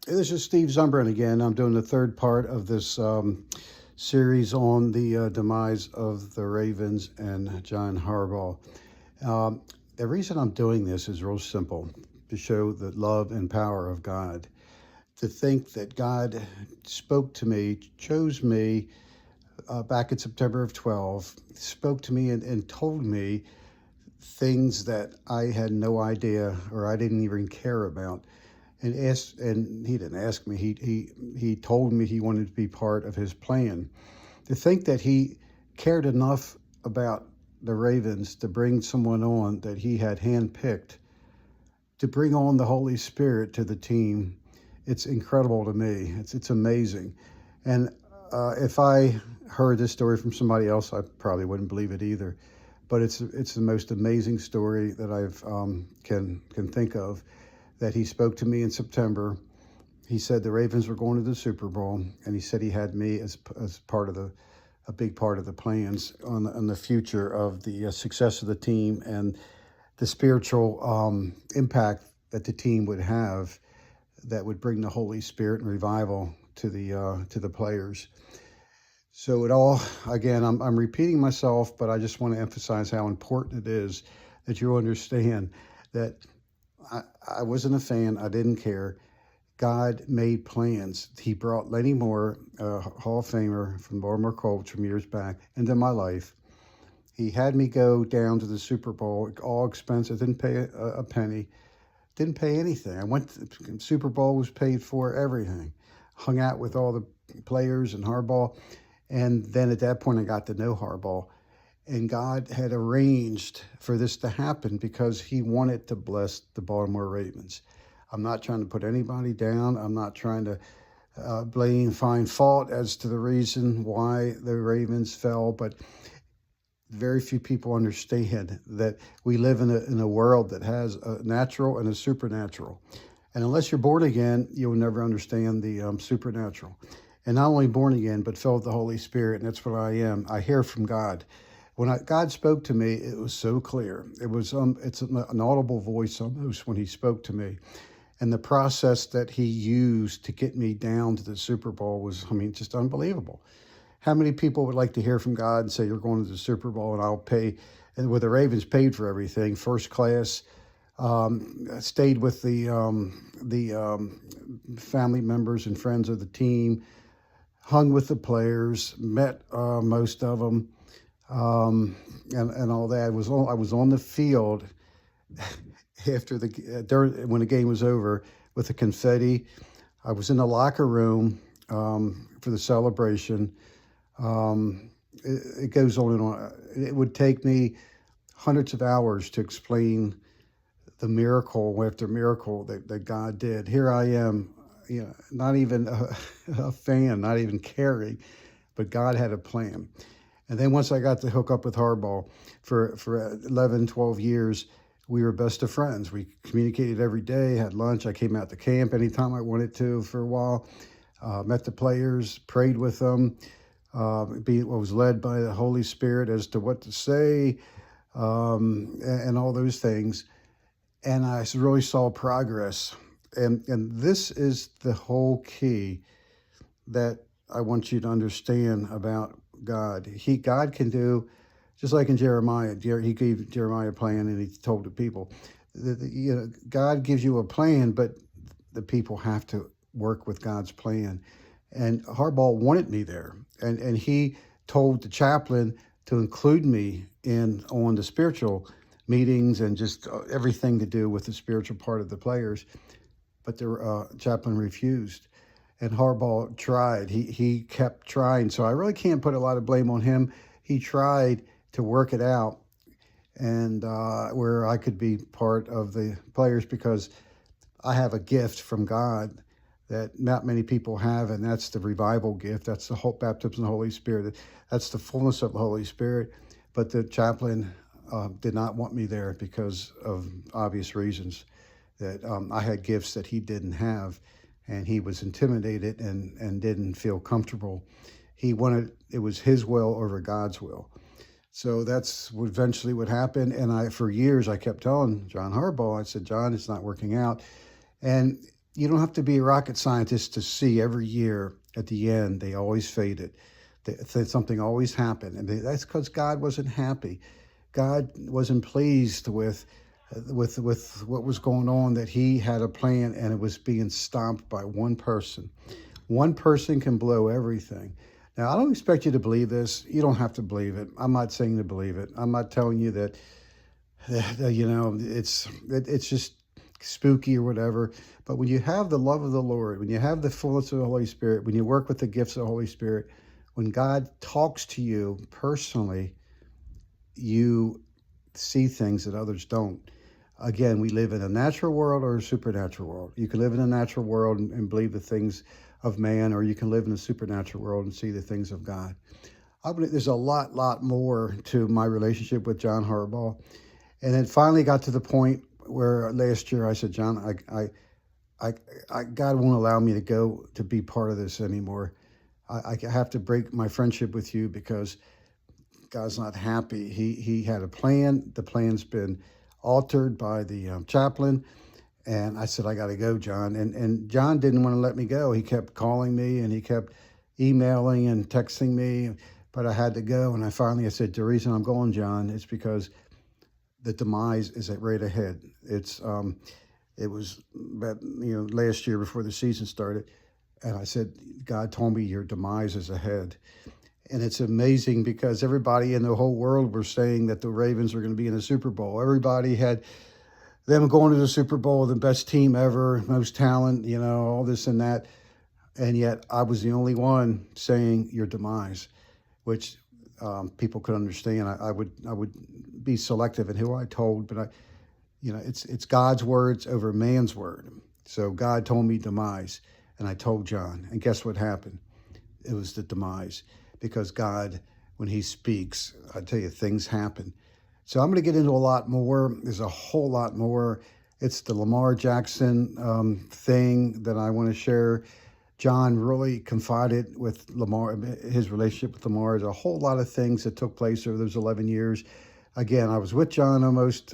This is Steve Zumbrun again. I'm doing the third part of this series on the demise of the Ravens and John Harbaugh. The reason I'm doing this is real simple, to show the love and power of God. To think that God spoke to me, chose me back in September of 12, spoke to me and told me things that I had no idea or I didn't even care about. And he didn't ask me. He told me he wanted to be part of his plan. To think that he cared enough about the Ravens to bring someone on that he had handpicked to bring on the Holy Spirit to the team, it's incredible to me. It's amazing. And if I heard this story from somebody else, I probably wouldn't believe it either. But it's the most amazing story that I've can think of. That he spoke to me in September. He said the Ravens were going to the Super Bowl, and he said he had me as part of a big part of the plans on the future of the success of the team and the spiritual impact that the team would have, that would bring the Holy Spirit and revival to the players. So it all, again, I'm repeating myself, but I just want to emphasize how important it is that you understand that I wasn't a fan. I didn't care. God made plans. He brought Lenny Moore, a Hall of Famer from Baltimore Colts from years back, into my life. He had me go down to the Super Bowl, all expensive, didn't pay a penny, didn't pay anything. I went to the Super Bowl, was paid for, everything. Hung out with all the players and Harbaugh. And then at that point, I got to know Harbaugh. And God had arranged for this to happen because he wanted to bless the Baltimore Ravens. I'm not trying to put anybody down. I'm not trying to find fault as to the reason why the Ravens fell, but very few people understand that we live in a world that has a natural and a supernatural. And unless you're born again, you'll never understand the supernatural. And not only born again, but filled with the Holy Spirit, and that's what I am. I hear from God. When God spoke to me, it was so clear. It was it's an audible voice almost when he spoke to me. And the process that he used to get me down to the Super Bowl was, just unbelievable. How many people would like to hear from God and say, you're going to the Super Bowl and I'll pay? And with the Ravens paid for everything, first class, stayed with the family members and friends of the team, hung with the players, met most of them. And all that. I was on the field after when the game was over with the confetti. I was in the locker room for the celebration. It goes on and on. It would take me hundreds of hours to explain the miracle after miracle that God did. Here I am, not even a fan, not even caring, but God had a plan. And then once I got to hook up with Harbaugh for 11, 12 years, we were best of friends. We communicated every day, had lunch. I came out to camp anytime I wanted to for a while, met the players, prayed with them, was led by the Holy Spirit as to what to say, and all those things. And I really saw progress. And this is the whole key that I want you to understand about God. God can do, just like in Jeremiah, he gave Jeremiah a plan and he told the people, God gives you a plan, but the people have to work with God's plan. And Harbaugh wanted me there. And he told the chaplain to include me on the spiritual meetings and just everything to do with the spiritual part of the players. But the chaplain refused. And Harbaugh tried. He kept trying. So I really can't put a lot of blame on him. He tried to work it out, and where I could be part of the players, because I have a gift from God that not many people have, and that's the revival gift. That's the whole baptism of the Holy Spirit. That's the fullness of the Holy Spirit. But the chaplain did not want me there because of obvious reasons, that I had gifts that he didn't have. And he was intimidated and didn't feel comfortable. He wanted, it was his will over God's will. So that's eventually what happened. And for years, I kept telling John Harbaugh, I said, John, it's not working out. And, you don't have to be a rocket scientist to see every year at the end, they always faded. Something always happened. And that's because God wasn't happy. God wasn't pleased with what was going on, that he had a plan and it was being stomped by one person. One person can blow everything. Now, I don't expect you to believe this. You don't have to believe it. I'm not saying to believe it. I'm not telling you that you know, it's just spooky or whatever. But when you have the love of the Lord, when you have the fullness of the Holy Spirit, when you work with the gifts of the Holy Spirit, when God talks to you personally, you see things that others don't. Again, we live in a natural world or a supernatural world. You can live in a natural world and believe the things of man, or you can live in a supernatural world and see the things of God. I believe there's a lot more to my relationship with John Harbaugh. And it finally got to the point where last year I said, John, God won't allow me to go to be part of this anymore. I have to break my friendship with you because God's not happy. He had a plan. The plan's been altered by the chaplain. And I said, I got to go, John. And John didn't want to let me go. He kept calling me and he kept emailing and texting me, but I had to go. And I said, the reason I'm going, John, is because the demise is right ahead. It was about, last year before the season started. And I said, God told me your demise is ahead. And it's amazing because everybody in the whole world were saying that the Ravens were going to be in the Super Bowl. Everybody had them going to the Super Bowl, the best team ever, most talent, all this and that. And yet I was the only one saying your demise, which people could understand. I would be selective in who I told, but it's God's words over man's word. So God told me demise, and I told John. And guess what happened? It was the demise. Because God, when he speaks, I tell you, things happen. So I'm going to get into a lot more. There's a whole lot more. It's the Lamar Jackson thing that I want to share. John really confided with Lamar, his relationship with Lamar. There's a whole lot of things that took place over those 11 years. Again, I was with John almost,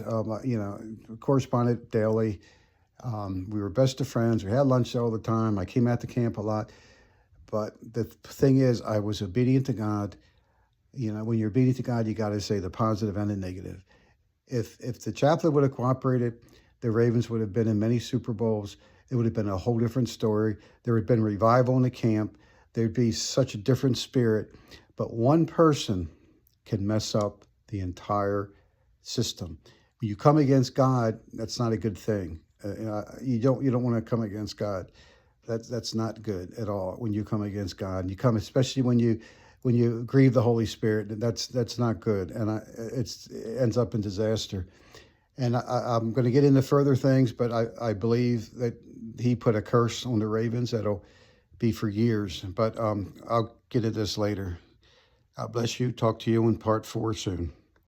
corresponded daily. We were best of friends. We had lunch all the time. I came out to camp a lot. But the thing is, I was obedient to God. When you're obedient to God, you got to say the positive and the negative. If the chaplain would have cooperated, the Ravens would have been in many Super Bowls. It would have been a whole different story. There would have been revival in the camp. There'd be such a different spirit. But one person can mess up the entire system. When you come against God, that's not a good thing. You don't want to come against God. That's not good at all when you come against God. And you come, especially when you grieve the Holy Spirit, that's not good. And it ends up in disaster. And I'm going to get into further things, but I believe that he put a curse on the Ravens that'll be for years. But I'll get into this later. God bless you. Talk to you in part 4 soon.